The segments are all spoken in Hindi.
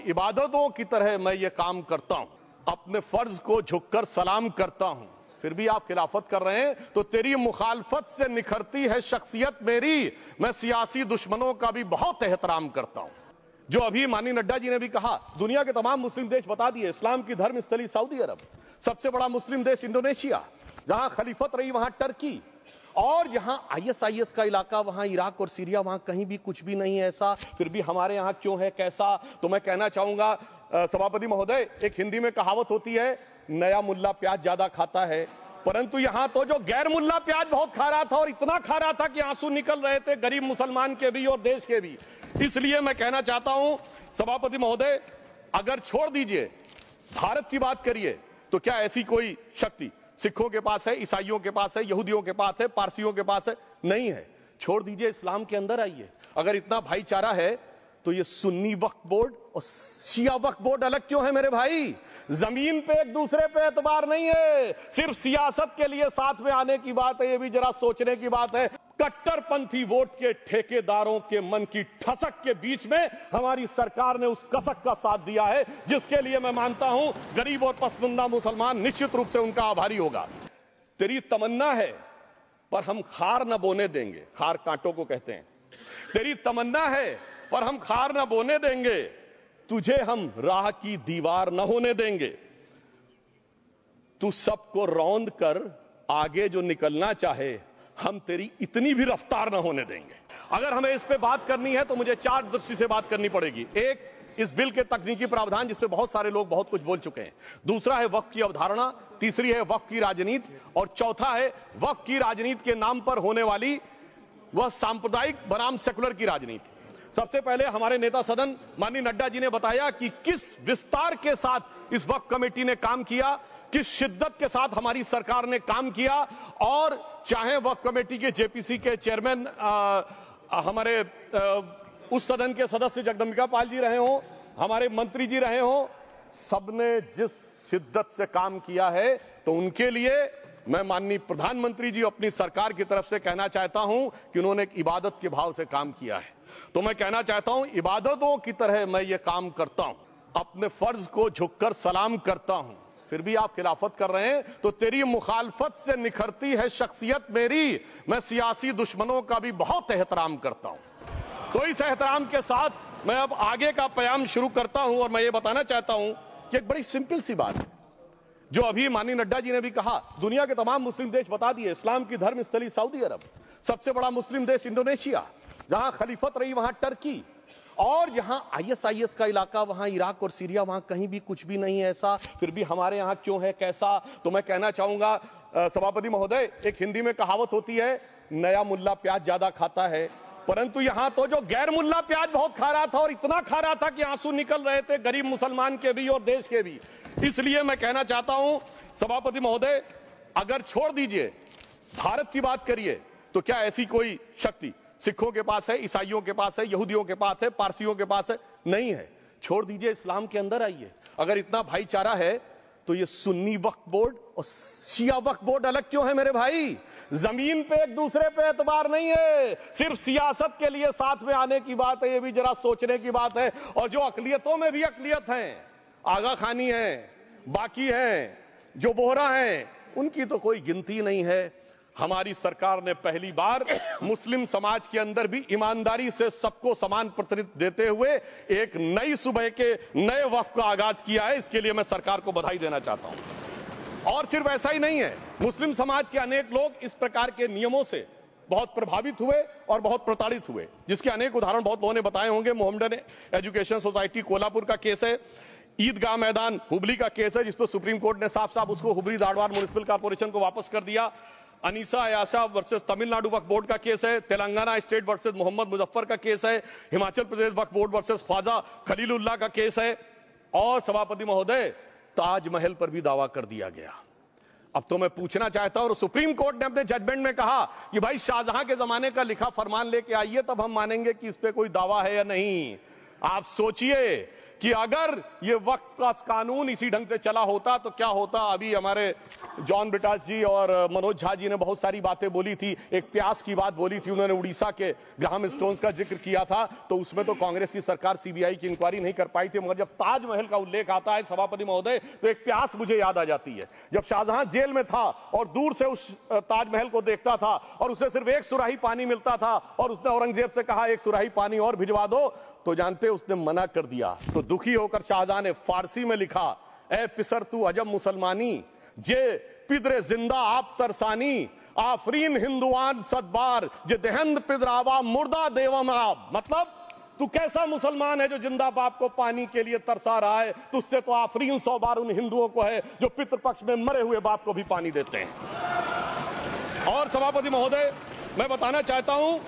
इबादतों की तरह मैं ये काम करता हूं, अपने फर्ज को झुककर सलाम करता हूं, फिर भी आप खिलाफत कर रहे हैं तो तेरी मुखालफत से निखरती है शख्सियत मेरी। मैं सियासी दुश्मनों का भी बहुत एहतराम करता हूं। जो अभी माननीय नड्डा जी ने भी कहा, दुनिया के तमाम मुस्लिम देश बता दिए, इस्लाम की धर्म स्थली सऊदी अरब, सबसे बड़ा मुस्लिम देश इंडोनेशिया, जहां खलीफत रही वहां टर्की, और जहां आईएसआईएस का इलाका वहां इराक और सीरिया, वहां कहीं भी कुछ भी नहीं है ऐसा, फिर भी हमारे यहां क्यों है कैसा। तो मैं कहना चाहूंगा सभापति महोदय, एक हिंदी में कहावत होती है, नया मुल्ला प्याज ज्यादा खाता है, परंतु यहां तो जो गैर मुल्ला प्याज बहुत खा रहा था, और इतना खा रहा था कि आंसू निकल रहे थे गरीब मुसलमान के भी और देश के भी। इसलिए मैं कहना चाहता हूं सभापति महोदय, अगर छोड़ दीजिए भारत की बात करिए, तो क्या ऐसी कोई शक्ति सिखों के पास है, ईसाइयों के पास है, यहूदियों के पास है, पारसियों के पास है? नहीं है। छोड़ दीजिए, इस्लाम के अंदर आइए। अगर इतना भाईचारा है तो ये सुन्नी वक्फ बोर्ड और शिया वक्फ बोर्ड अलग क्यों है मेरे भाई? जमीन पे एक दूसरे पे एतबार नहीं है, सिर्फ सियासत के लिए साथ में आने की बात है। ये भी जरा सोचने की बात है। कट्टरपंथी वोट के ठेकेदारों के मन की ठसक के बीच में हमारी सरकार ने उस कसक का साथ दिया है, जिसके लिए मैं मानता हूं गरीब और पसमंदा मुसलमान निश्चित रूप से उनका आभारी होगा। तेरी तमन्ना है पर हम खार न बोने देंगे, खार कांटों को कहते हैं। तेरी तमन्ना है पर हम खार न बोने देंगे, तुझे हम राह की दीवार न होने देंगे। तू सबको रौंद कर आगे जो निकलना चाहे, हम तेरी इतनी भी रफ्तार न होने देंगे। अगर हमें इस पे बात करनी है तो मुझे चार दृष्टि से बात करनी पड़ेगी। एक, इस बिल के तकनीकी प्रावधान, जिसपे बहुत सारे लोग बहुत कुछ बोल चुके हैं। दूसरा है वक्फ की अवधारणा, तीसरी है वक्फ की राजनीति, और चौथा है वक्फ की राजनीति के नाम पर होने वाली वह सांप्रदायिक बनाम सेकुलर की राजनीति। सबसे पहले हमारे नेता सदन माननीय नड्डा जी ने बताया कि किस विस्तार के साथ इस वक्फ कमेटी ने काम किया, किस शिद्दत के साथ हमारी सरकार ने काम किया। और चाहे वक्फ कमेटी के जेपीसी के चेयरमैन हमारे उस सदन के सदस्य जगदम्बिका पाल जी रहे हो, हमारे मंत्री जी रहे हो, सबने जिस शिद्दत से काम किया है, तो उनके लिए मैं माननीय प्रधानमंत्री जी अपनी सरकार की तरफ से कहना चाहता हूं कि उन्होंने एक इबादत के भाव से काम किया है। तो मैं कहना चाहता हूं, इबादतों की तरह मैं ये काम करता हूं, अपने फर्ज को झुककर सलाम करता हूं, फिर भी आप खिलाफत कर रहे हैं तो तेरी मुखालफत से निखरती है शख्सियत मेरी। मैं सियासी दुश्मनों का भी बहुत एहतराम करता हूं। तो इस एहतराम के साथ मैं अब आगे का बयान शुरू करता हूं, और मैं ये बताना चाहता हूं कि एक बड़ी सिंपल सी बात है। जो अभी माननीय नड्डा जी ने भी कहा, दुनिया के तमाम मुस्लिम देश बता दिए, इस्लाम की धर्म स्थली सऊदी अरब, सबसे बड़ा मुस्लिम देश इंडोनेशिया, जहां खलीफत रही वहां टर्की, और जहां आईएसआईएस का इलाका, वहां इराक और सीरिया, वहां कहीं भी कुछ भी नहीं है ऐसा, फिर भी हमारे यहां क्यों है कैसा। तो मैं कहना चाहूंगा सभापति महोदय, एक हिंदी में कहावत होती है, नया मुल्ला प्याज ज्यादा खाता है, परंतु यहां तो जो गैर मुल्ला प्याज बहुत खा रहा था, और इतना खा रहा था कि आंसू निकल रहे थे गरीब मुसलमान के भी और देश के भी। इसलिए मैं कहना चाहता हूं सभापति महोदय, अगर छोड़ दीजिए भारत की बात करिए, तो क्या ऐसी कोई शक्ति सिखों के पास है, ईसाइयों के पास है, यहूदियों के पास है, पारसियों के पास है? नहीं है। छोड़ दीजिए, इस्लाम के अंदर आइए। अगर इतना भाईचारा है तो ये सुन्नी वक्फ बोर्ड और शिया वक्फ बोर्ड अलग क्यों है मेरे भाई? जमीन पे एक दूसरे पे एतबार नहीं है, सिर्फ सियासत के लिए साथ में आने की बात है। ये भी जरा सोचने की बात है। और जो अकलियतों में भी अकलियत है, आगा खानी है, बाकी है, जो बोहरा है, उनकी तो कोई गिनती नहीं है। हमारी सरकार ने पहली बार मुस्लिम समाज के अंदर भी ईमानदारी से सबको समान प्रतिनिधित्व देते हुए एक नई सुबह के नए वक्फ का आगाज किया है। इसके लिए मैं सरकार को बधाई देना चाहता हूं। और सिर्फ ऐसा ही नहीं है, मुस्लिम समाज के अनेक लोग इस प्रकार के नियमों से बहुत प्रभावित हुए और बहुत प्रताड़ित हुए, जिसके अनेक उदाहरण बहुत लोगों ने बताए होंगे। मोहम्मडन एजुकेशन सोसाइटी कोल्हापुर का केस है, ईदगाह मैदान हुबली का केस है, जिसको सुप्रीम कोर्ट ने साफ साफ उसको हुबली धारवाड़ म्युनिसिपल कॉर्पोरेशन को वापस कर दिया। अनीसा अयासा वर्सेस तमिलनाडु वक्फ बोर्ड का केस है, तेलंगाना स्टेट वर्सेस मोहम्मद मुजफ्फर का केस है, हिमाचल प्रदेश वक्फ बोर्ड वर्सेस ख्वाजा खलीलुल्लाह का केस है, और सभापति महोदय ताजमहल पर भी दावा कर दिया गया। अब तो मैं पूछना चाहता हूं, और सुप्रीम कोर्ट ने अपने जजमेंट में कहा कि भाई शाहजहां के जमाने का लिखा फरमान लेके आइए, तब हम मानेंगे कि इस पे कोई दावा है या नहीं। आप सोचिए कि अगर ये वक्त का कानून इसी ढंग से चला होता तो क्या होता। अभी हमारे जॉन ब्रिटास जी और मनोज झा जी ने बहुत सारी बातें बोली थी। एक प्यास की बात बोली थी, उन्होंने उड़ीसा के ग्राहम स्टोन्स का जिक्र किया था, तो उसमें तो कांग्रेस की सरकार सीबीआई की इंक्वायरी नहीं कर पाई थी। मगर जब ताजमहल का उल्लेख आता है सभापति महोदय, तो एक प्यास मुझे याद आ जाती है। जब शाहजहां जेल में था और दूर से उस ताजमहल को देखता था और उसे सिर्फ एक सुराही पानी मिलता था और उसने औरंगजेब से कहा एक सुराही पानी और भिजवा दो, तो जानते उसने मना कर दिया। तो दुखी होकर शाहजहां ने फारसी में लिखा, ए पिसर तू अजब मुसलमानी, जे पिदरे जिंदा आप तरसानी, आफरीन हिंदुआन सदबार, जे देहंद पिदरावा मुर्दा देवम आप। मतलब तू कैसा मुसलमान है जो जिंदा बाप को पानी के लिए तरसा रहा है, तुझसे तो आफरीन 100 बार उन हिंदुओं को है जो पितृपक्ष में मरे हुए बाप को भी पानी देते हैं। और सभापति महोदय, मैं बताना चाहता हूं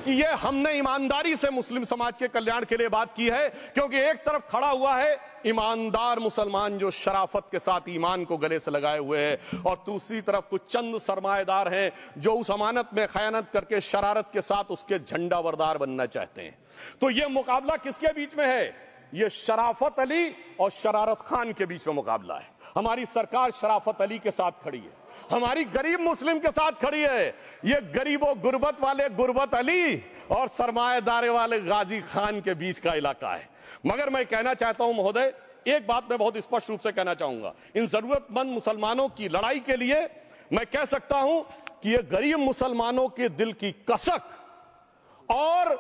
कि ये हमने ईमानदारी से मुस्लिम समाज के कल्याण के लिए बात की है, क्योंकि एक तरफ खड़ा हुआ है ईमानदार मुसलमान जो शराफत के साथ ईमान को गले से लगाए हुए हैं, और दूसरी तरफ कुछ चंद सरमाएदार हैं जो उस अमानत में खयानत करके शरारत के साथ उसके झंडा बरदार बनना चाहते हैं। तो ये मुकाबला किसके बीच में है? ये शराफत अली और शरारत खान के बीच में मुकाबला है। हमारी सरकार शराफत अली के साथ खड़ी है, हमारी गरीब मुस्लिम के साथ खड़ी है। ये गरीबों गुर्बत वाले गुर्बत अली और सरमाएदार वाले गाजी खान के बीच का इलाका है। मगर मैं कहना चाहता हूं महोदय, एक बात मैं बहुत स्पष्ट रूप से कहना चाहूंगा, इन जरूरतमंद मुसलमानों की लड़ाई के लिए मैं कह सकता हूं कि ये गरीब मुसलमानों के दिल की कसक और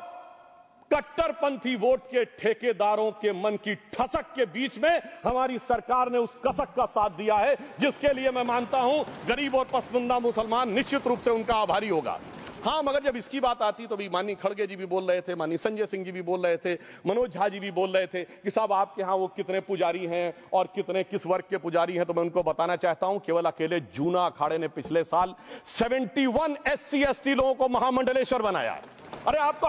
कट्टरपंथी वोट के ठेकेदारों के मन की ठसक के बीच में हमारी सरकार ने उस कसक का साथ दिया है, जिसके लिए मैं मानता हूं गरीब और पसमानदा मुसलमान निश्चित रूप से उनका आभारी होगा। हाँ, मगर जब इसकी बात आती तो भी माननीय खड़गे जी भी बोल रहे थे, माननीय संजय सिंह जी भी बोल रहे थे, मनोज झा जी भी बोल रहे थे कि साहब आपके यहाँ वो कितने पुजारी हैं और कितने किस वर्ग के पुजारी हैं। तो मैं उनको बताना चाहता हूं, केवल अकेले जूना अखाड़े ने पिछले साल 71 SC ST लोगों को महामंडलेश्वर बनाया। अरे आपको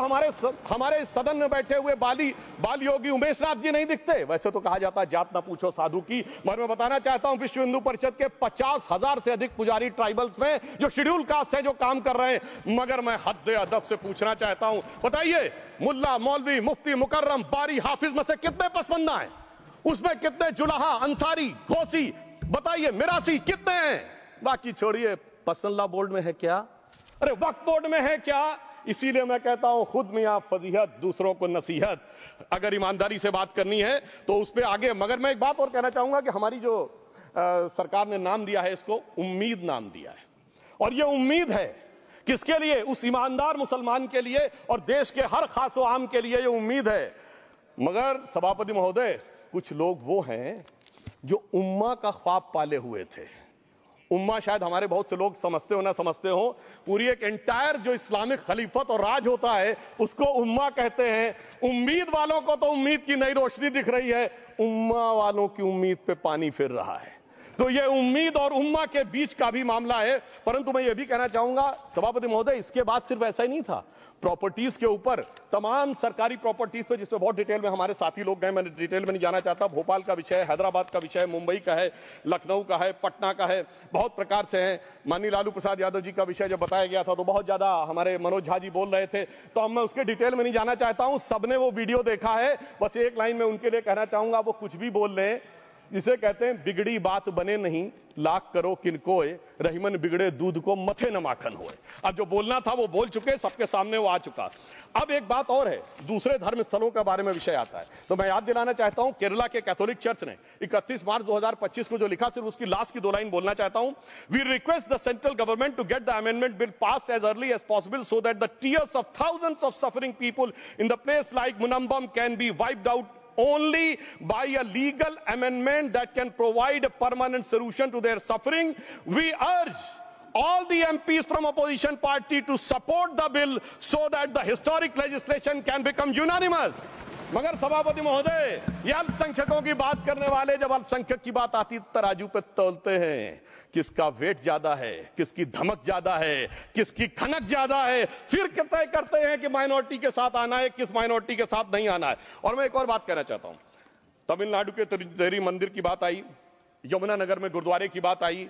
हमारे सदन में बैठे हुए बाल योगी उमेश नाथ जी नहीं दिखते? वैसे तो कहा जाता है जात ना पूछो साधु की, मगर मैं बताना चाहता हूं विश्व हिंदू परिषद के 50,000 से अधिक पुजारी ट्राइबल्स में जो शेड्यूल कास्ट है जो काम कर रहे हैं। मगर मैं हद अदब से पूछना चाहता हूं, बताइए मुल्ला मौलवी मुफ्ती मुकर्रम बारी हाफिज में से कितने पसमंदा हैं? उसमें कितने जुलाहा अंसारी घोसी बताइए मिरासी कितने हैं? बाकी छोड़िए, पसंदला बोर्ड में है क्या? अरे वक्फ बोर्ड में है क्या? इसीलिए मैं कहता हूं खुद मियां फजीहत दूसरों को नसीहत। अगर ईमानदारी से बात करनी है तो उस पर आगे। मगर मैं एक बात और कहना चाहूंगा कि हमारी जो सरकार ने नाम दिया है इसको उम्मीद नाम दिया है, और ये उम्मीद है किसके लिए? उस ईमानदार मुसलमान के लिए और देश के हर खासो आम के लिए ये उम्मीद है। मगर सभापति महोदय, कुछ लोग वो हैं जो उम्मा का ख्वाब पाले हुए थे। उम्मा शायद हमारे बहुत से लोग समझते हो ना समझते हो, पूरी एक एंटायर जो इस्लामिक खलीफत और राज होता है उसको उम्मा कहते हैं। उम्मीद वालों को तो उम्मीद की नई रोशनी दिख रही है, उम्मा वालों की उम्मीद पे पानी फिर रहा है। तो ये उम्मीद और उम्मा के बीच का भी मामला है। परंतु मैं ये भी कहना चाहूंगा सभापति महोदय, इसके बाद सिर्फ ऐसा ही नहीं था। प्रॉपर्टीज के ऊपर, तमाम सरकारी प्रॉपर्टीज पे जिसपे बहुत डिटेल में हमारे साथी लोग गए, मैं डिटेल में नहीं जाना चाहता। भोपाल का विषय है, हैदराबाद का विषय है, मुंबई का है, लखनऊ का है, पटना का है, बहुत प्रकार से है। माननीय लालू प्रसाद यादव जी का विषय जब बताया गया था तो बहुत ज्यादा हमारे मनोज झा जी बोल रहे थे, तो अब मैं उसके डिटेल में नहीं जाना चाहता हूं। सबने वो वीडियो देखा है। बस एक लाइन में उनके लिए कहना चाहूंगा, वो कुछ भी बोल रहे हैं, जिसे कहते हैं बिगड़ी बात बने नहीं, लाख करो किनकोए, रहीमन बिगड़े दूध को मथे न माखन होए। अब जो बोलना था वो बोल चुके, सबके सामने वो आ चुका। अब एक बात और है, दूसरे धर्म स्थलों के बारे में विषय आता है, तो मैं याद दिलाना चाहता हूं केरला के कैथोलिक चर्च ने 31 मार्च 2025 को जो लिखा, सिर्फ उसकी लास्ट की 2 लाइन बोलना चाहता हूं। We request the central government to get the amendment bill passed as early as possible so that the tears of thousands of suffering people in the place like Munambam can be wiped out only by a legal amendment that can provide a permanent solution to their suffering. We urge all the MPs from opposition party to support the bill so that the historic legislation can become unanimous. मगर सभापति महोदय, ये अल्पसंख्यकों की बात करने वाले जब अल्पसंख्यक की बात आती तराजू पे तोलते हैं, किसका वेट ज्यादा है, किसकी धमक ज्यादा है, किसकी खनक ज्यादा है, फिर तय करते हैं कि माइनॉरिटी के साथ आना है, किस माइनॉरिटी के साथ नहीं आना है। और मैं एक और बात कहना चाहता हूं, तमिलनाडु के तिरुचेरी मंदिर की बात आई, यमुनानगर में गुरुद्वारे की बात आई,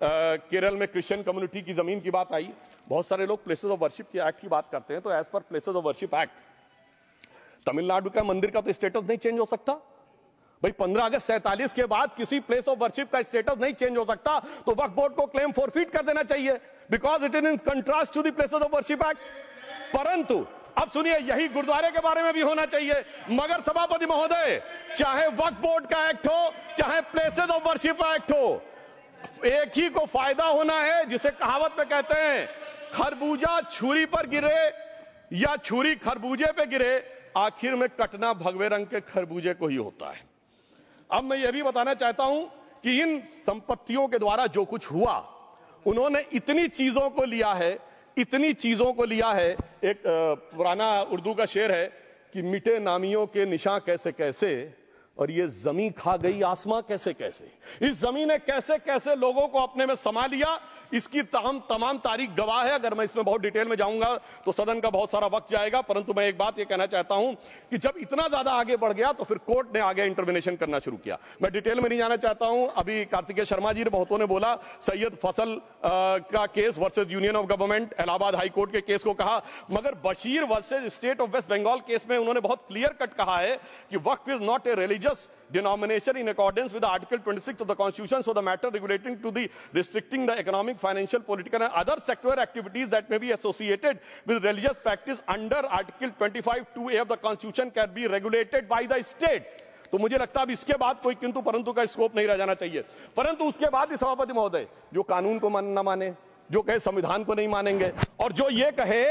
केरल में क्रिश्चियन कम्युनिटी की जमीन की बात आई। बहुत सारे लोग प्लेसेस ऑफ वर्शिप के एक्ट की बात करते हैं, तो as per places of worship act Tamil Nadu का मंदिर का तो स्टेटस नहीं चेंज हो सकता, भाई 15 अगस्त 47 के बाद किसी प्लेस ऑफ वर्शिप का स्टेटस नहीं चेंज हो सकता, तो वक्फ बोर्ड को क्लेम फॉरफिट कर देना चाहिए, because it is in contrast to the places of worship act. परंतु अब सुनिए, यही गुरुद्वारे के बारे में भी होना चाहिए। मगर सभापति महोदय, चाहे वक्फ बोर्ड का एक्ट हो, चाहे प्लेसेस ऑफ वर्शिप एक्ट हो, एक ही को फायदा होना है, जिसे कहावत में कहते हैं खरबूजा छुरी पर गिरे या छुरी खरबूजे पे गिरे, आखिर में कटना भगवे रंग के खरबूजे को ही होता है। अब मैं यह भी बताना चाहता हूं कि इन संपत्तियों के द्वारा जो कुछ हुआ, उन्होंने इतनी चीजों को लिया है, इतनी चीजों को लिया है। एक पुराना उर्दू का शेर है कि मिटे नामियों के निशान कैसे कैसे, और ये जमीन खा गई आसमां कैसे कैसे। इस जमीन ने कैसे कैसे लोगों को अपने में समा लिया, इसकी तमाम तारीख गवाह है। अगर मैं इसमें बहुत डिटेल में जाऊंगा तो सदन का बहुत सारा वक्त जाएगा, परंतु मैं एक बात ये कहना चाहता हूं कि जब इतना ज्यादा आगे बढ़ गया तो फिर कोर्ट ने आगे इंटरवेनेशन करना शुरू किया। मैं डिटेल में नहीं जाना चाहता हूं। अभी कार्तिकेय शर्मा जी ने, बहुतों ने बोला सैयद फसल का case versus union of government, Allahabad high court के केस को कहा, मगर Bashir versus state of West Bengal case में उन्होंने बहुत क्लियर कट कहा है कि waqf is not a religious denomination in accordance with the Article 26 of the Constitution, so the matter relating to the restricting the economic, financial, political and other sectoral activities that may be associated with religious practice under Article 25(2)(a) of the Constitution can be regulated by the state। तो मुझे लगता है अब इसके बाद कोई किंतु परंतु का स्कोप नहीं रह जाना चाहिए। परंतु उसके बाद भी सभापति महोदय, जो कानून को न माने, जो कहे संविधान को नहीं मानेंगे, और जो ये कहे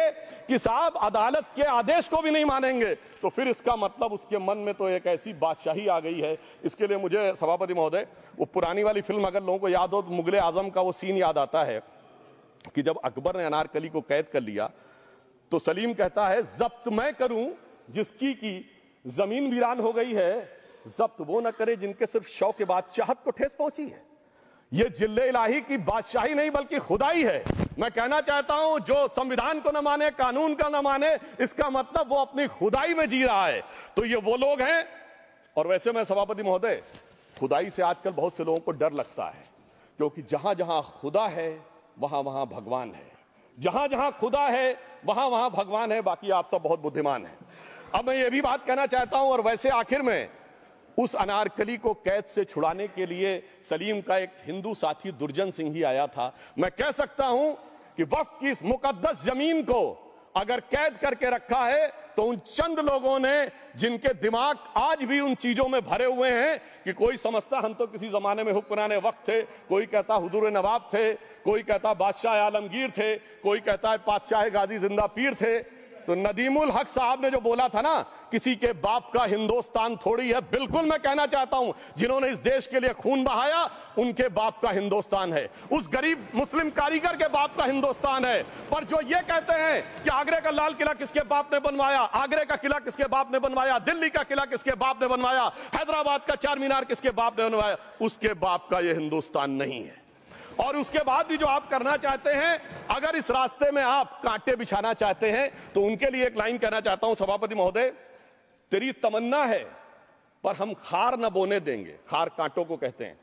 कि साहब अदालत के आदेश को भी नहीं मानेंगे, तो फिर इसका मतलब उसके मन में तो एक ऐसी बादशाही आ गई है। इसके लिए मुझे सभापति महोदय, वो पुरानी वाली फिल्म अगर लोगों को याद हो तो मुगले आजम का वो सीन याद आता है कि जब अकबर ने अनारकली को कैद कर लिया तो सलीम कहता है जब्त मैं करूं जिसकी की जमीन वीरान हो गई है, जब्त वो न करे जिनके सिर्फ शौक के बाद चाहत को ठेस पहुंची है। ये जिल्ले इलाही की बादशाही नहीं बल्कि खुदाई है। मैं कहना चाहता हूं जो संविधान को न माने, कानून का न माने, इसका मतलब वो अपनी खुदाई में जी रहा है। तो ये वो लोग हैं। और वैसे मैं सभापति महोदय, खुदाई से आजकल बहुत से लोगों को डर लगता है, क्योंकि जहां जहां खुदा है वहां वहां भगवान है, जहां जहां खुदा है वहां वहां भगवान है। बाकी आप सब बहुत बुद्धिमान हैं। अब मैं ये भी बात कहना चाहता हूं, और वैसे आखिर में उस अनारकली को कैद से छुड़ाने के लिए सलीम का एक हिंदू साथी दुर्जन सिंह ही आया था। मैं कह सकता हूं कि वक्फ की इस मुकद्दस जमीन को अगर कैद करके रखा है तो उन चंद लोगों ने जिनके दिमाग आज भी उन चीजों में भरे हुए हैं कि कोई समझता हम तो किसी जमाने में हुक्मरान वक्त थे, कोई कहता हुजूर नवाब थे, कोई कहता बादशाह आलमगीर थे, कोई कहता है बादशाह गाजी जिंदा पीर थे। तो नदीमुल हक साहब ने जो बोला था ना, किसी के बाप का हिंदुस्तान थोड़ी है, बिल्कुल मैं कहना चाहता हूं जिन्होंने इस देश के लिए खून बहाया उनके बाप का हिंदुस्तान है, उस गरीब मुस्लिम कारीगर के बाप का हिंदुस्तान है। पर जो ये कहते हैं कि आगरे का लाल किला किसके बाप ने बनवाया, आगरे का किला किसके बाप ने बनवाया, दिल्ली का किला किसके बाप ने बनवाया, हैदराबाद का चार मीनार किसके बाप ने बनवाया, उसके बाप का यह हिंदुस्तान नहीं है। और उसके बाद भी जो आप करना चाहते हैं, अगर इस रास्ते में आप कांटे बिछाना चाहते हैं, तो उनके लिए एक लाइन कहना चाहता हूं सभापति महोदय, तेरी तमन्ना है पर हम खार न बोने देंगे, खार कांटों को कहते हैं,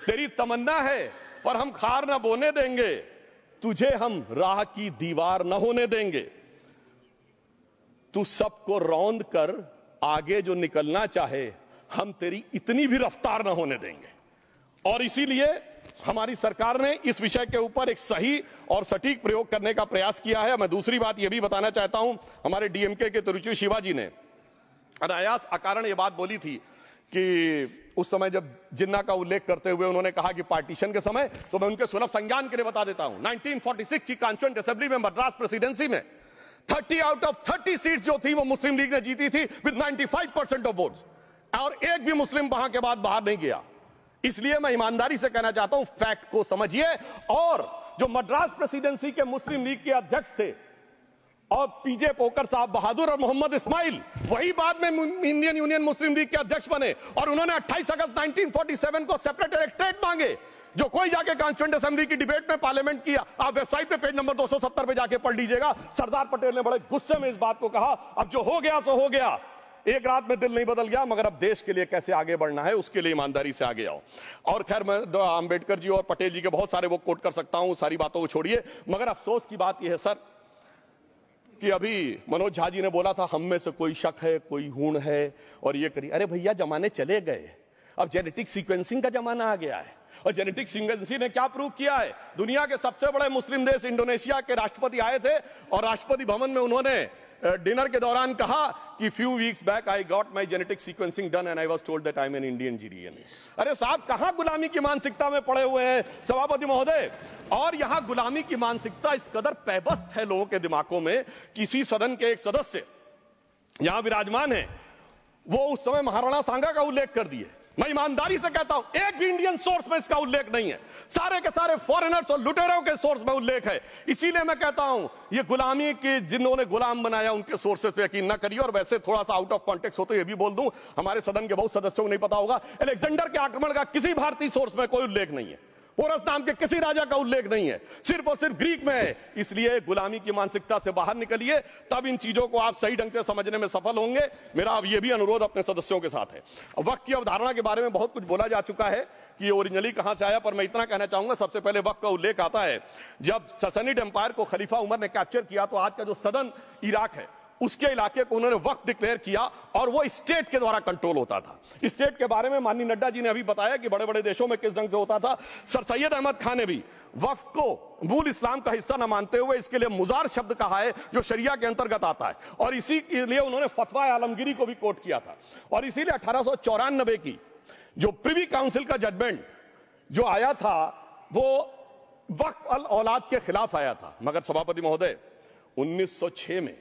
तेरी तमन्ना है पर हम खार न बोने देंगे, तुझे हम राह की दीवार न होने देंगे, तू सबको रौंद कर आगे जो निकलना चाहे हम तेरी इतनी भी रफ्तार न होने देंगे। और इसीलिए हमारी सरकार ने इस विषय के ऊपर एक सही और सटीक प्रयोग करने का प्रयास किया है। मैं दूसरी बात यह भी बताना चाहता हूं, हमारे डीएमके के तिरुचि शिवाजी ने अनायास अकारण यह बात बोली थी कि उस समय जब जिन्ना का उल्लेख करते हुए उन्होंने कहा कि पार्टीशन के समय, तो मैं उनके सुलभ संज्ञान के लिए बता देता हूं, 1946 की कॉन्स्टिट्यूएंट असेंबली में मद्रास प्रेसिडेंसी में 30 आउट ऑफ 30 सीट जो थी वो मुस्लिम लीग ने जीती थी विद 95% ऑफ वोट्स, और एक भी मुस्लिम वहां के बाद बाहर नहीं गया। इसलिए मैं ईमानदारी से कहना चाहता हूं, फैक्ट को समझिए। और जो मद्रास प्रेसिडेंसी के मुस्लिम लीग के अध्यक्ष थे और पीजे पोकर साहब बहादुर और मोहम्मद इस्माइल, वही बाद में इंडियन यूनियन मुस्लिम लीग के अध्यक्ष बने, और उन्होंने 28 अगस्त 1947 को सेपरेट इलेक्टोरेट मांगे। जो कोई जाके कॉन्स्टिट्यूएंट असेंबली की डिबेट में पार्लियामेंट किया, आप वेबसाइट पे पेज नंबर 270 पे जाके पढ़ लीजिएगा, सरदार पटेल ने बड़े गुस्से में इस बात को कहा, अब जो हो गया सो हो गया, एक रात में दिल नहीं बदल गया, मगर अब देश के लिए कैसे आगे बढ़ना है उसके लिए ईमानदारी से आगे आओ। और खैर मैं अंबेडकर जी और पटेल जी के बहुत सारे वो कोट कर सकता हूं, सारी बातों को छोड़िए, मगर अफसोस की बात यह है सर कि अभी मनोज झा जी ने बोला था हम में से कोई शक है, कोई हूण है और ये करिए। अरे भैया जमाने चले गए, अब जेनेटिक सीक्वेंसिंग का जमाना आ गया है, और जेनेटिक सीक्वेंसिंग ने क्या प्रूव किया है? दुनिया के सबसे बड़े मुस्लिम देश इंडोनेशिया के राष्ट्रपति आए थे और राष्ट्रपति भवन में उन्होंने डिनर के दौरान कहा कि few weeks back I got my genetic sequencing done and I was told that I am an Indian DNA. अरे साहब, कहां गुलामी की मानसिकता में पड़े हुए हैं सभापति महोदय? और यहां गुलामी की मानसिकता इस कदर पैबस्त है लोगों के दिमागों में। किसी सदन के एक सदस्य यहां विराजमान है, वो उस समय महाराणा सांगा का उल्लेख कर दिए। मैं ईमानदारी से कहता हूं, एक भी इंडियन सोर्स में इसका उल्लेख नहीं है, सारे के सारे फॉरेनर्स और लुटेरों के सोर्स में उल्लेख है। इसीलिए मैं कहता हूं, ये गुलामी के जिन्होंने गुलाम बनाया उनके सोर्सेस पे यकीन ना करिए। और वैसे थोड़ा सा आउट ऑफ कॉन्टेक्स्ट हो तो ये भी बोल दूं, हमारे सदन के बहुत सदस्यों को नहीं पता होगा, अलेक्जेंडर के आक्रमण का किसी भारतीय सोर्स में कोई उल्लेख नहीं है, पोरस नाम के किसी राजा का उल्लेख नहीं है, सिर्फ और सिर्फ ग्रीक में है। इसलिए गुलामी की मानसिकता से बाहर निकलिए, तब इन चीजों को आप सही ढंग से समझने में सफल होंगे। मेरा अब यह भी अनुरोध अपने सदस्यों के साथ है। वक्त की अवधारणा के बारे में बहुत कुछ बोला जा चुका है कि ये ओरिजिनली कहां से आया, पर मैं इतना कहना चाहूंगा, सबसे पहले वक्त का उल्लेख आता है जब ससनिड एम्पायर को खलीफा उमर ने कैप्चर किया, तो आज का जो सदन इराक है उसके इलाके को उन्होंने वक्फ डिक्लेयर किया, और वो स्टेट के द्वारा कंट्रोल होता था। स्टेट के बारे में माननीय नड्डा जी ने अभी बताया कि बड़े बड़े देशों में किस ढंग से होता था। सर सैयद अहमद खान ने भी वक्फ को मूल इस्लाम का हिस्सा न मानते हुए इसके लिए मुजार शब्द कहा है, जो शरिया के अंतर्गत आता है, और इसी के लिए उन्होंने फतवा आलमगीरी को भी कोट किया था। और इसीलिए 1894 की जो प्रिवी काउंसिल का जजमेंट जो आया था, वो वक्फ अल औलाद के खिलाफ आया था। मगर सभापति महोदय, 1906 में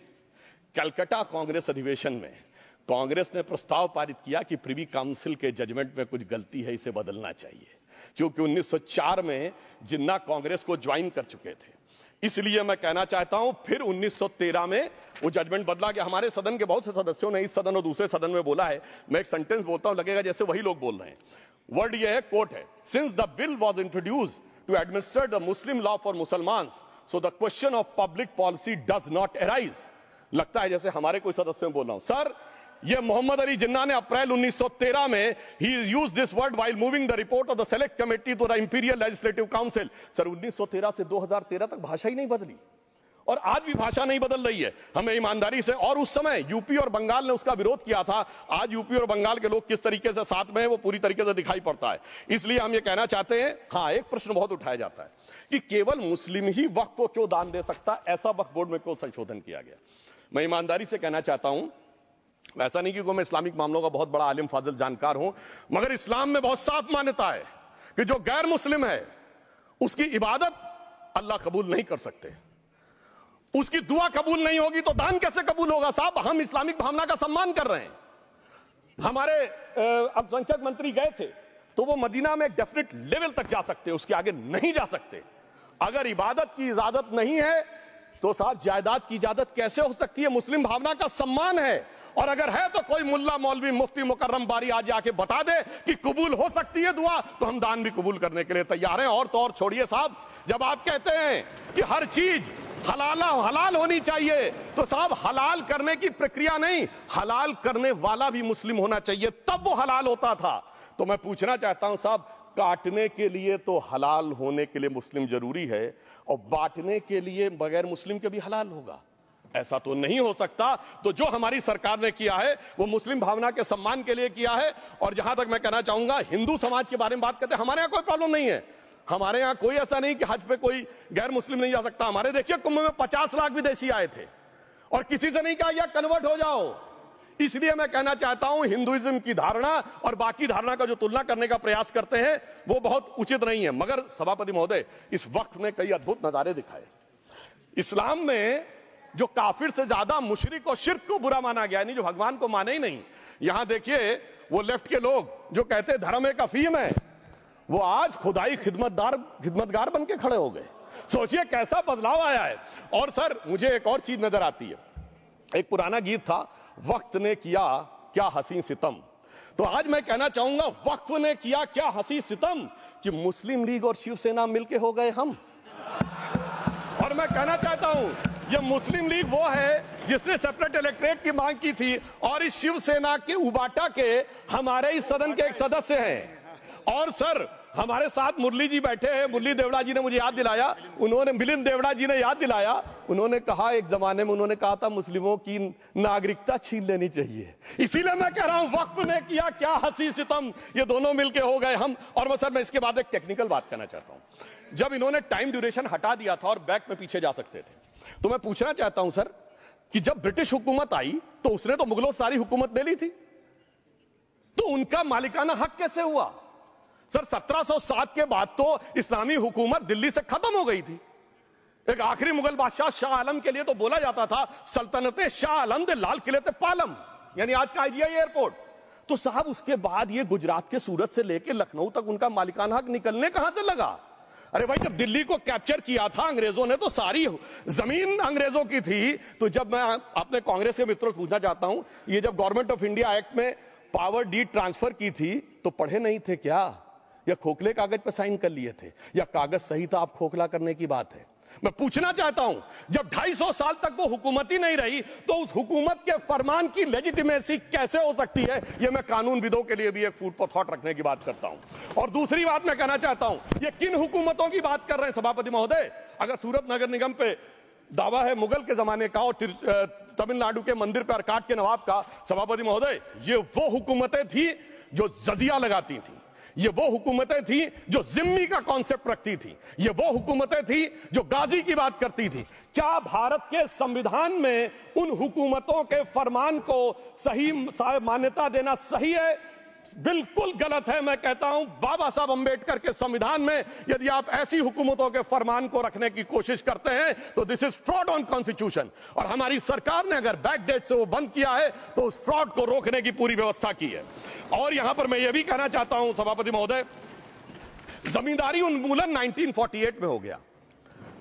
कलकत्ता कांग्रेस अधिवेशन में कांग्रेस ने प्रस्ताव पारित किया कि प्रिवी काउंसिल के जजमेंट में कुछ गलती है, इसे बदलना चाहिए। क्योंकि 1904 में जिन्ना कांग्रेस को ज्वाइन कर चुके थे, इसलिए मैं कहना चाहता हूं फिर 1913 में वो जजमेंट बदला गया। हमारे सदन के बहुत से सदस्यों ने इस सदन और दूसरे सदन में बोला है, मैं एक सेंटेंस बोलता हूं, लगेगा जैसे वही लोग बोल रहे हैं। वर्ड ये है, कोट है, since the bill was introduce to administer the Muslim law for Musalmans, so the question of public policy does not arise. लगता है जैसे हमारे कोई सदस्य बोल रहा हूं। सर, ये मोहम्मद अली जिन्ना ने अप्रैल 1913 में ही used this word while moving the report of the select committee to the imperial legislative council. Sir, 1913 से 2013 तक भाषा ही नहीं बदली, और आज भी भाषा नहीं बदल रही है। हमें ईमानदारी से, और उस समय यूपी और बंगाल ने उसका विरोध किया था। आज यूपी और बंगाल के लोग किस तरीके से साथ में है वो पूरी तरीके से दिखाई पड़ता है। इसलिए हम ये कहना चाहते हैं, हाँ, एक प्रश्न बहुत उठाया जाता है कि केवल मुस्लिम ही वक्फ को क्यों दान दे सकता, ऐसा वक्फ बोर्ड में क्यों संशोधन किया गया। मैं ईमानदारी से कहना चाहता हूं, ऐसा नहीं कि मैं इस्लामिक मामलों का बहुत बड़ा आलिम फाजिल जानकार हूं, मगर इस्लाम में बहुत साफ मान्यता है कि जो गैर मुस्लिम है उसकी इबादत अल्लाह कबूल नहीं कर सकते, उसकी दुआ कबूल नहीं होगी तो दान कैसे कबूल होगा। साहब, हम इस्लामिक भावना का सम्मान कर रहे हैं। हमारे अल्पसंख्यक मंत्री गए थे, तो वो मदीना में डेफिनेट लेवल तक जा सकते, उसके आगे नहीं जा सकते। अगर इबादत की इजाजत नहीं है तो साथ जायदाद की इजाजत कैसे हो सकती है। मुस्लिम भावना का सम्मान है, और अगर है तो कोई मुल्ला मौलवी मुफ्ती मुकर्रम बारी आज आके बता दे कि कबूल हो सकती है दुआ, तो हम दान भी कबूल करने के लिए तैयार हैं। और तो और छोड़िए साहब, जब आप कहते हैं कि हर चीज हलाल होनी चाहिए, तो साहब हलाल करने की प्रक्रिया नहीं, हलाल करने वाला भी मुस्लिम होना चाहिए, तब वो हलाल होता था। तो मैं पूछना चाहता हूं साहब, काटने के लिए तो हलाल होने के लिए मुस्लिम जरूरी है, और बांटने के लिए बगैर मुस्लिम के भी हलाल होगा, ऐसा तो नहीं हो सकता। तो जो हमारी सरकार ने किया है वो मुस्लिम भावना के सम्मान के लिए किया है। और जहां तक मैं कहना चाहूंगा, हिंदू समाज के बारे में बात करते हैं, हमारे यहां कोई प्रॉब्लम नहीं है। हमारे यहां कोई ऐसा नहीं कि हज पे कोई गैर मुस्लिम नहीं जा सकता। हमारे देखिए कुंभ में 50 लाख विदेशी आए थे, और किसी से नहीं कहा या कन्वर्ट हो जाओ। इसलिए मैं कहना चाहता हूं, हिंदुइज्म की धारणा और बाकी धारणा का जो तुलना करने का प्रयास करते हैं वो बहुत उचित नहीं है। मगर सभापति महोदय, इस वक्त ने कई अद्भुत नजारे दिखाए। इस्लाम में जो काफिर से ज्यादा मुशरिक और शिर्क को बुरा माना गया, नहीं जो भगवान को माने ही नहीं। यहां देखिए वो लेफ्ट के लोग जो कहते धर्म एक अफीम है, वो आज खुदाई खिदमतगार बन के खड़े हो गए। सोचिए कैसा बदलाव आया है। और सर, मुझे एक और चीज नजर आती है। एक पुराना गीत था, वक्त ने किया क्या हसी सितम। तो आज मैं कहना चाहूंगा, वक्त ने किया क्या हसी सितम कि मुस्लिम लीग और शिवसेना मिलके हो गए हम। और मैं कहना चाहता हूं, ये मुस्लिम लीग वो है जिसने सेपरेट इलेक्टोरेट की मांग की थी, और इस शिवसेना के उबाटा के हमारे इस सदन के एक सदस्य हैं। और सर, हमारे साथ मुरली जी बैठे हैं, मुरली देवड़ा जी ने मुझे याद दिलाया, उन्होंने, मिलिंद देवड़ा जी ने याद दिलाया, उन्होंने कहा एक जमाने में उन्होंने कहा था मुस्लिमों की नागरिकता छीन लेनी चाहिए। इसीलिए मैं कह रहा हूं वक्फ ने किया क्या हंसी सितम, ये दोनों मिलके हो गए हम। और सर मैं इसके बाद एक टेक्निकल बात करना चाहता हूं। जब इन्होंने टाइम ड्यूरेशन हटा दिया था और बैक में पीछे जा सकते थे, तो मैं पूछना चाहता हूं सर कि जब ब्रिटिश हुकूमत आई तो उसने तो मुगलों सारी हुकूमत ले ली थी, तो उनका मालिकाना हक कैसे हुआ? सर 1707 के बाद तो इस्लामी हुकूमत दिल्ली से खत्म हो गई थी। एक आखिरी मुगल बादशाह शाह आलम के लिए तो बोला जाता था सल्तनत शाह आलम दे लाल किले ते पालम, यानी आज का IGI एयरपोर्ट। तो साहब उसके बाद ये गुजरात के सूरत से लेकर लखनऊ तक उनका मालिकाना हक निकलने कहां से लगा? अरे भाई जब दिल्ली को कैप्चर किया था अंग्रेजों ने तो सारी जमीन अंग्रेजों की थी। तो जब मैं अपने कांग्रेस के मित्रों से पूछना चाहता हूं, ये जब गवर्नमेंट ऑफ इंडिया एक्ट में पावर डीड ट्रांसफर की थी तो पढ़े नहीं थे क्या, या खोखले कागज पर साइन कर लिए थे, या कागज सही था आप खोखला करने की बात है? मैं पूछना चाहता हूं जब 250 साल तक वो हुकूमत ही नहीं रही तो उस हुकूमत के फरमान की लेजिटिमेसी कैसे हो सकती है? ये मैं कानून विदों के लिए भी एक फूड फॉर थॉट रखने की बात करता हूं। और दूसरी बात मैं कहना चाहता हूं, ये किन हुकूमतों की बात कर रहे हैं सभापति महोदय? अगर सूरत नगर निगम पे दावा है मुगल के जमाने का और तमिलनाडु के मंदिर पर अरकाट के नवाब का, सभापति महोदय ये वो हुकूमतें थी जो जजिया लगाती थी, ये वो हुकूमतें थी जो जिम्मी का कॉन्सेप्ट रखती थी, ये वो हुकूमतें थी जो गाजी की बात करती थी। क्या भारत के संविधान में उन हुकूमतों के फरमान को सही मान्यता देना सही है? बिल्कुल गलत है। मैं कहता हूं बाबा साहब अंबेडकर के संविधान में यदि आप ऐसी हुकूमतों के फरमान को रखने की कोशिश करते हैं तो this is fraud on constitution. और हमारी सरकार ने अगर बैकडेट से वो बंद किया है तो उस फ्रॉड को रोकने की पूरी व्यवस्था की है। और यहां पर मैं ये भी कहना चाहता हूं सभापति महोदय, जमींदारी उन्मूलन 1948 में हो गया,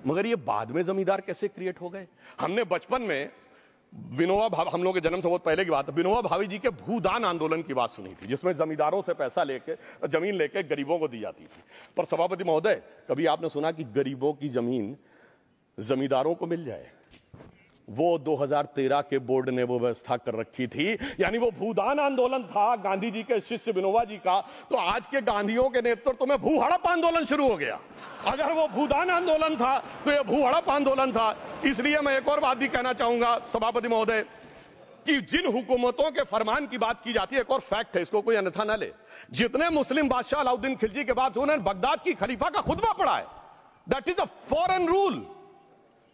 मगर ये बाद में जमींदार कैसे क्रिएट हो गए? हमने बचपन में विनोबा भावे, हम लोग के जन्म से बहुत पहले की बात है, विनोबा भावे जी के भूदान आंदोलन की बात सुनी थी, जिसमें जमींदारों से पैसा लेके जमीन लेके गरीबों को दी जाती थी। पर सभापति महोदय कभी आपने सुना कि गरीबों की जमीन जमींदारों को मिल जाए? वो 2013 के बोर्ड ने वो व्यवस्था कर रखी थी, यानी वो भूदान आंदोलन था गांधी जी के शिष्य विनोबा जी का, तो आज के गांधियों के नेतृत्व में भू हड़प आंदोलन शुरू हो गया। अगर वो भूदान आंदोलन था तो ये भू हड़प आंदोलन था। इसलिए मैं एक और बात भी कहना चाहूंगा सभापति महोदय कि जिन हुकूमतों के फरमान की बात की जाती है, एक और फैक्ट है, इसको कोई अन्यथा ना ले, जितने मुस्लिम बादशाह अलाउद्दीन खिलजी के बाद उन्होंने बगदाद की खलीफा का खुतबा पढ़ा है, that is a foreign rule,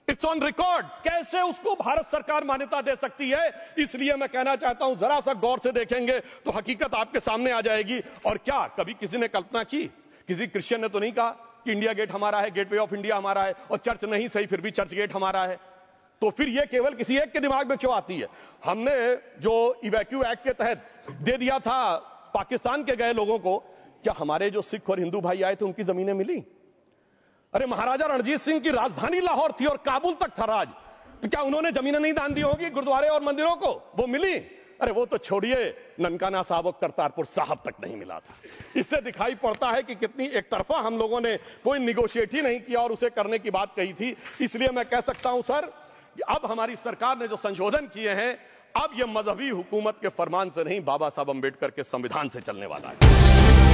it's on record. कैसे उसको भारत सरकार मान्यता दे सकती है? इसलिए मैं कहना चाहता हूं जरा सा गौर से देखेंगे तो हकीकत आपके सामने आ जाएगी। और क्या कभी किसी ने कल्पना की, किसी क्रिश्चियन ने तो नहीं कहा कि इंडिया गेट हमारा है, गेटवे ऑफ इंडिया हमारा है, और चर्च नहीं सही फिर भी चर्च गेट हमारा है? तो फिर यह केवल किसी एक के दिमाग में क्यों आती है? हमने जो इवैक्यू एक्ट के तहत दे दिया था पाकिस्तान के गए लोगों को, क्या हमारे जो सिख और हिंदू भाई आए थे उनकी जमीनें मिली? अरे महाराजा रणजीत सिंह की राजधानी लाहौर थी और काबुल तक था राज, तो क्या उन्होंने जमीनें नहीं दान दी होगी गुरुद्वारे और मंदिरों को? वो मिली। अरे वो तो छोड़िए, ननकाना साहब और करतारपुर साहब तक नहीं मिला था। इससे दिखाई पड़ता है कि कितनी एक तरफा हम लोगों ने कोई निगोशिएट ही नहीं किया और उसे करने की बात कही थी। इसलिए मैं कह सकता हूं सर कि अब हमारी सरकार ने जो संशोधन किए हैं, अब यह मजहबी हुकूमत के फरमान से नहीं बाबा साहब अंबेडकर के संविधान से चलने वाला है।